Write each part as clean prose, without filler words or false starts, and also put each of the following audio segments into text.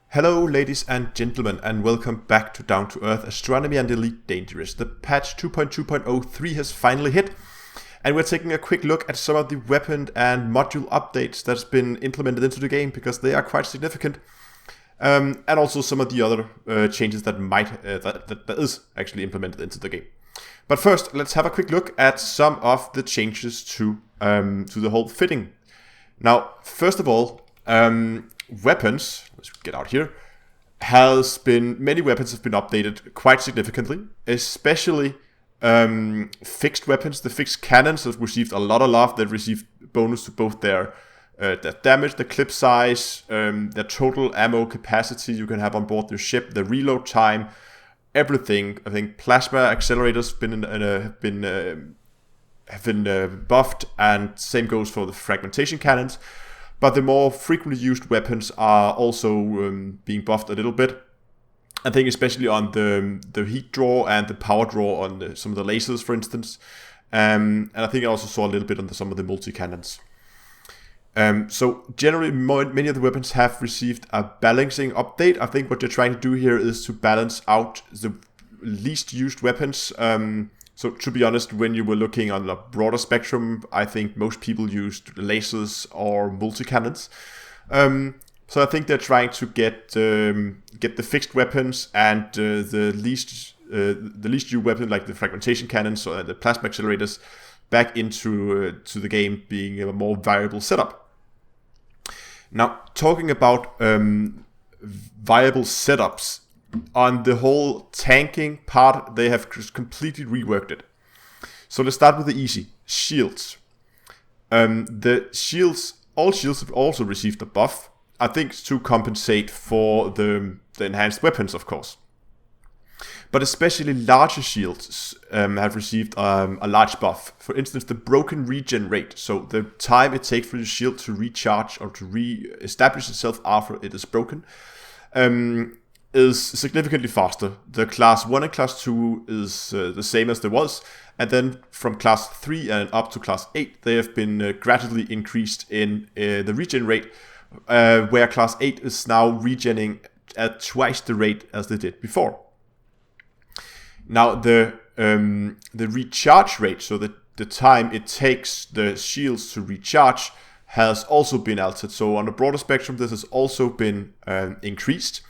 Hello ladies and gentlemen, and welcome back to Down to Earth Astronomy and Elite Dangerous. The patch 2.2.03 has finally hit, and we're taking a quick look at some of the weapon and module updates that's been implemented into the game, because they are quite significant, and also some of the other changes that that is actually implemented into the game. But first, let's have a quick look at some of the changes to the whole fitting. Now, first of all, weapons, let's get out here, many weapons have been updated quite significantly, especially fixed weapons. The fixed cannons have received a lot of love. They've received bonus to both their damage, the clip size, their total ammo capacity you can have on board your ship, the reload time, everything. I think plasma accelerators have been buffed, and same goes for the fragmentation cannons. But the more frequently used weapons are also being buffed a little bit. I think especially on the heat draw and the power draw on some of the lasers, for instance. And I think I also saw a little bit on some of the multi-cannons. So generally, many of the weapons have received a balancing update. I think what they're trying to do here is to balance out the least used weapons. So to be honest, when you were looking on a broader spectrum, I think most people used lasers or multi-cannons. So I think they're trying to get the fixed weapons and the least used weapon, like the fragmentation cannons or the plasma accelerators, back into to the game being a more viable setup. Now, talking about viable setups, on the whole tanking part, they have completely reworked it. So let's start with the easy shields. All shields have also received a buff, I think to compensate for the enhanced weapons, of course. But especially larger shields have received a large buff. For instance, the broken regen rate, so the time it takes for the shield to recharge or to re-establish itself after it is broken, is significantly faster. The class 1 and class 2 is the same as there was, and then from class 3 and up to class 8 they have been gradually increased in the regen rate, where class 8 is now regenning at twice the rate as they did before. Now the recharge rate, so the time it takes the shields to recharge, has also been altered. So on a broader spectrum, this has also been increased.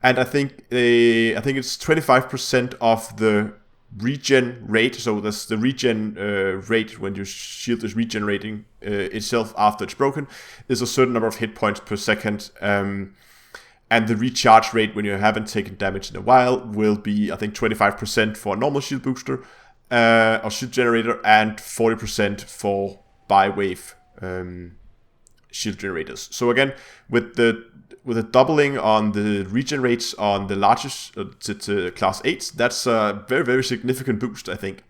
And I think it's 25% of the regen rate. So that's the regen rate when your shield is regenerating itself after it's broken, is a certain number of hit points per second. And the recharge rate when you haven't taken damage in a while will be, I think, 25% for a normal shield booster or shield generator, and 40% for bi-wave shield generators. So again, with a doubling on the regen rates on the largest to class 8s, that's a very, very significant boost, I think.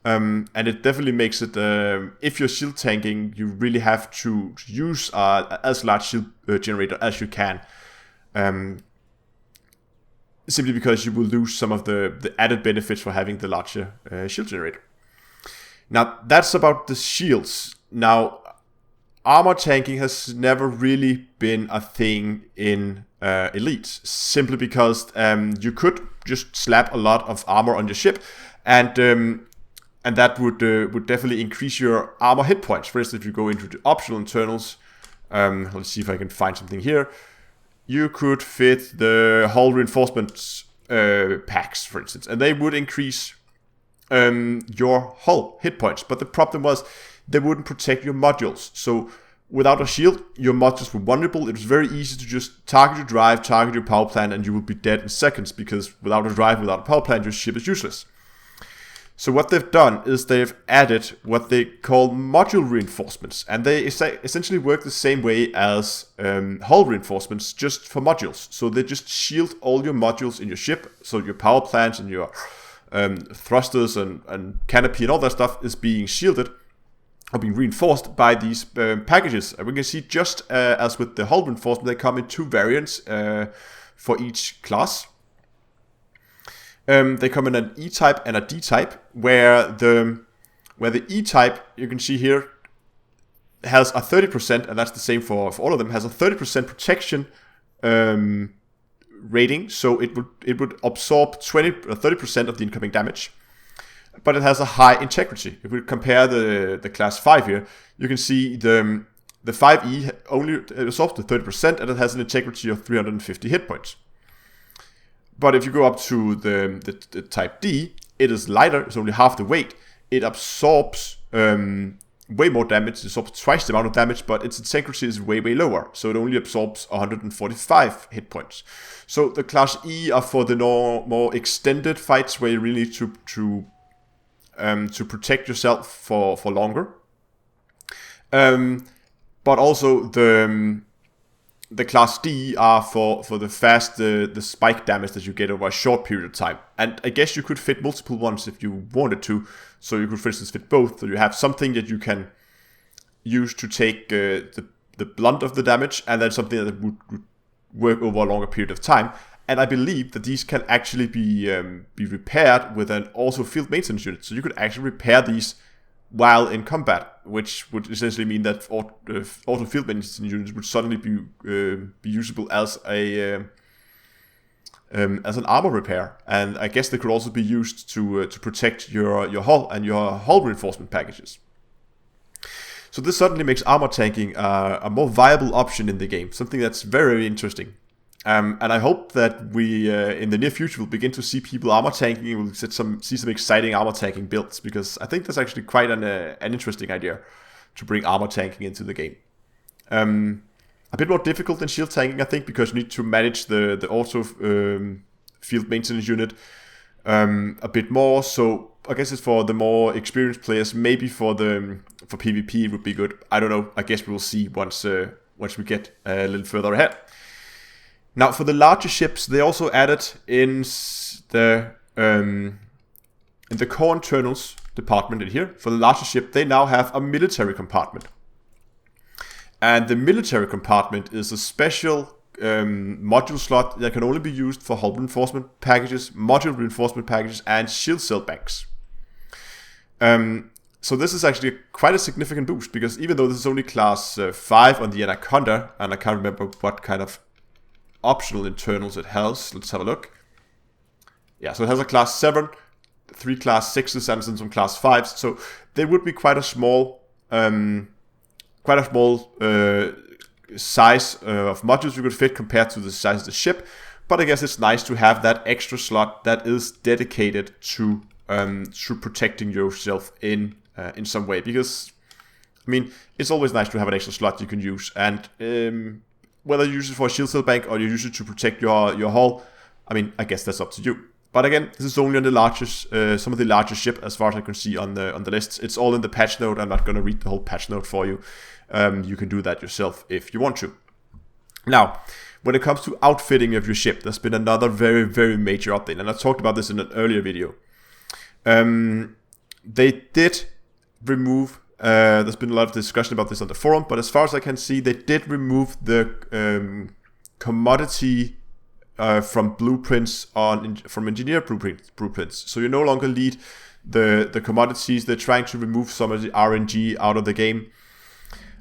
And it definitely makes it, if you're shield tanking, you really have to use as large shield generator as you can. Simply because you will lose some of the added benefits for having the larger shield generator. Now, that's about the shields. Now, armor tanking has never really been a thing in Elite, simply because you could just slap a lot of armor on your ship, and that would definitely increase your armor hit points. For instance, if you go into the optional internals, let's see if I can find something here. You could fit the hull reinforcements packs, for instance, and they would increase your hull hit points. But the problem was they wouldn't protect your modules. So without a shield, your modules were vulnerable. It was very easy to just target your drive, target your power plant, and you would be dead in seconds, because without a drive, without a power plant, your ship is useless. So what they've done is they've added what they call module reinforcements, and they essentially work the same way as hull reinforcements, just for modules. So they just shield all your modules in your ship, so your power plants and your thrusters and canopy and all that stuff is being shielded or being reinforced by these packages. And we can see, just as with the hull reinforcement, they come in two variants for each class. They come in an E-type and a D-type, where the where the E-type, you can see here, has a 30%, and that's the same for all of them, has a 30% protection rating, so it would absorb 20 or 30% of the incoming damage, but it has a high integrity. If we compare the class 5 here, you can see the 5E only absorbs the 30%, and it has an integrity of 350 hit points. But if you go up to the type D, it is lighter, it's only half the weight. It absorbs way more damage, it absorbs twice the amount of damage, but its integrity is way lower, so it only absorbs 145 hit points. So the class E are for the more extended fights where you really need to protect yourself for longer. But also the class D are for the fast the spike damage that you get over a short period of time. And I guess you could fit multiple ones if you wanted to. So you could, for instance, fit both. So you have something that you can use to take the blunt of the damage, and then something that would work over a longer period of time. And I believe that these can actually be repaired with an auto field maintenance unit. So you could actually repair these while in combat, which would essentially mean that auto field maintenance units would suddenly be usable as an armor repair, and I guess they could also be used to protect your hull and your hull reinforcement packages. So this certainly makes armor tanking a more viable option in the game, something that's very interesting. And I hope that we in the near future will begin to see people armor tanking, and we'll see some exciting armor tanking builds, because I think that's actually quite an interesting idea to bring armor tanking into the game. A bit more difficult than shield tanking, I think, because you need to manage the auto field maintenance unit a bit more. So I guess it's for the more experienced players. Maybe for PvP it would be good. I don't know. I guess we will see once we get a little further ahead. Now, for the larger ships, they also added in the core internals department in here. For the larger ship, they now have a military compartment. And the military compartment is a special module slot that can only be used for hull reinforcement packages, module reinforcement packages, and shield cell banks. So this is actually quite a significant boost, because even though this is only class 5 on the Anaconda, and I can't remember what kind of optional internals it has. Let's have a look. Yeah, so it has a class 7, 3 class 6s, and some class 5s. So there would be quite a small size of modules you could fit compared to the size of the ship. But I guess it's nice to have that extra slot that is dedicated to protecting yourself in some way. Because, I mean, it's always nice to have an extra slot you can use. And whether you use it for a shield cell bank or you use it to protect your hull, I mean, I guess that's up to you. But again, this is only on the largest, some of the largest ship, as far as I can see on the lists. It's all in the patch note. I'm not going to read the whole patch note for you. You can do that yourself if you want to. Now, when it comes to outfitting of your ship, there's been another very, very major update, and I talked about this in an earlier video. They did remove. There's been a lot of discussion about this on the forum, but as far as I can see, they did remove the commodity from blueprints from engineer blueprints. So you no longer need the commodities. They're trying to remove some of the RNG out of the game.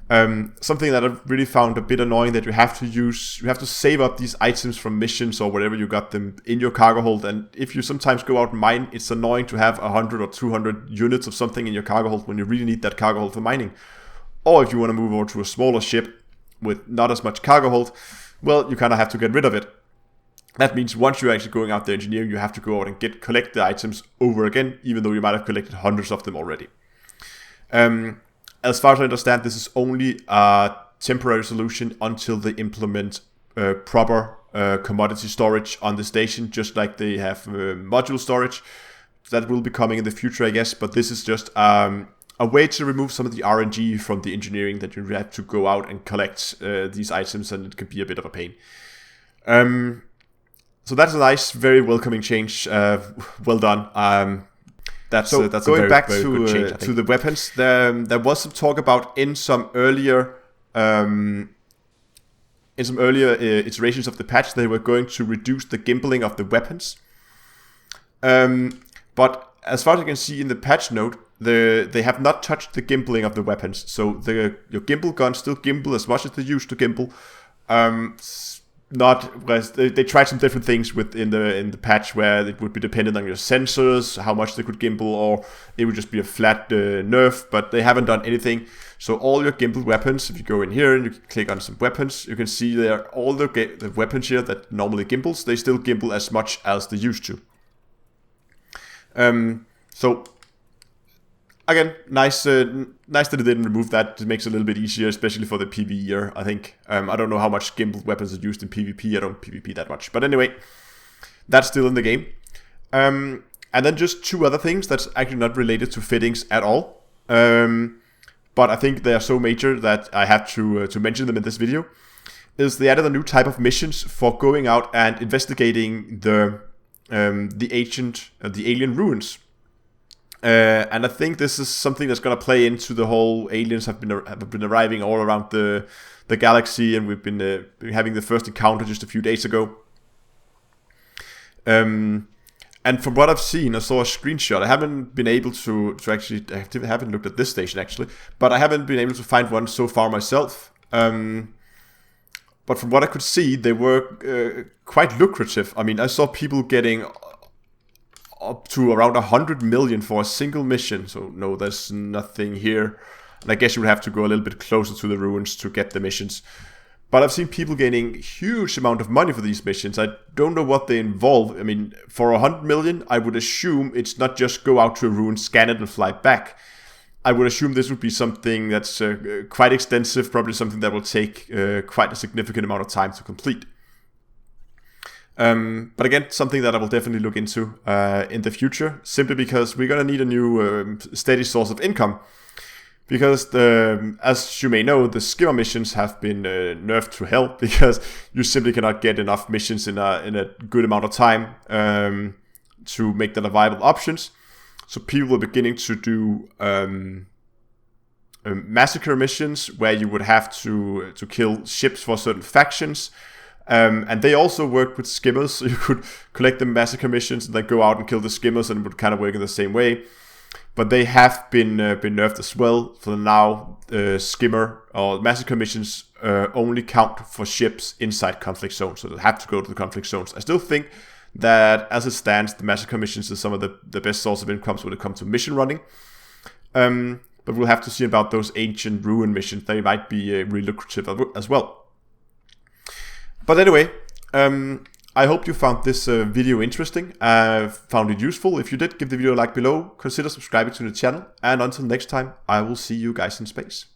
Something that I really found a bit annoying, that you have to save up these items from missions or whatever you got them in your cargo hold. And if you sometimes go out and mine, it's annoying to have 100 or 200 units of something in your cargo hold when you really need that cargo hold for mining. Or if you want to move over to a smaller ship with not as much cargo hold, well, you kind of have to get rid of it. That means once you're actually going out there engineering, you have to go out and collect the items over again, even though you might have collected hundreds of them already. As far as I understand, this is only a temporary solution until they implement proper commodity storage on the station, just like they have module storage. That will be coming in the future, I guess, but this is just a way to remove some of the RNG from the engineering, that you have to go out and collect these items, and it can be a bit of a pain. So that's a nice, very welcoming change. Well done. That's going back to change, to the weapons. There was some talk about in some earlier iterations of the patch, they were going to reduce the gimbaling of the weapons. But as far as I can see in the patch note, they have not touched the gimbaling of the weapons. So your gimbal guns still gimbal as much as they used to gimbal. They tried some different things in the patch where it would be dependent on your sensors, how much they could gimbal, or it would just be a flat nerf, but they haven't done anything. So all your gimbal weapons, if you go in here and you click on some weapons, you can see there all the weapons here that normally gimbals, they still gimbal as much as they used to. So again, nice that they didn't remove that. It makes it a little bit easier, especially for the PvEer, I think. I don't know how much gimbal weapons are used in PvP. I don't PvP that much. But anyway, that's still in the game. And then just two other things that's actually not related to fittings at all. But I think they are so major that I have to mention them in this video. Is they added a new type of missions for going out and investigating the alien ruins. And I think this is something that's going to play into the whole aliens have been arriving all around the galaxy, and we've been having the first encounter just a few days ago. And from what I've seen, I saw a screenshot. I haven't been able to actually, I haven't looked at this station actually, but I haven't been able to find one so far myself. But from what I could see, they were quite lucrative. I mean, I saw people getting up to around 100 million for a single mission. So no, there's nothing here. And I guess you would have to go a little bit closer to the ruins to get the missions. But I've seen people gaining huge amount of money for these missions. I don't know what they involve. I mean, for 100 million, I would assume it's not just go out to a ruin, scan it, and fly back. I would assume this would be something that's quite extensive, probably something that will take quite a significant amount of time to complete. But again, something that I will definitely look into in the future, simply because we're going to need a new steady source of income. Because, as you may know, the skimmer missions have been nerfed to hell, because you simply cannot get enough missions in a good amount of time to make them viable options. So people are beginning to do massacre missions, where you would have to kill ships for certain factions. And they also work with skimmers, so you could collect the massacre missions and then go out and kill the skimmers, and it would kind of work in the same way. But they have been nerfed as well. For now, skimmer or massacre missions only count for ships inside conflict zones, so they have to go to the conflict zones. I still think that, as it stands, the massacre missions is some of the best source of incomes when it comes to mission running. But we'll have to see about those ancient ruin missions. They might be really lucrative as well. But anyway, I hope you found this video interesting, found it useful. If you did, give the video a like below, consider subscribing to the channel, and until next time, I will see you guys in space.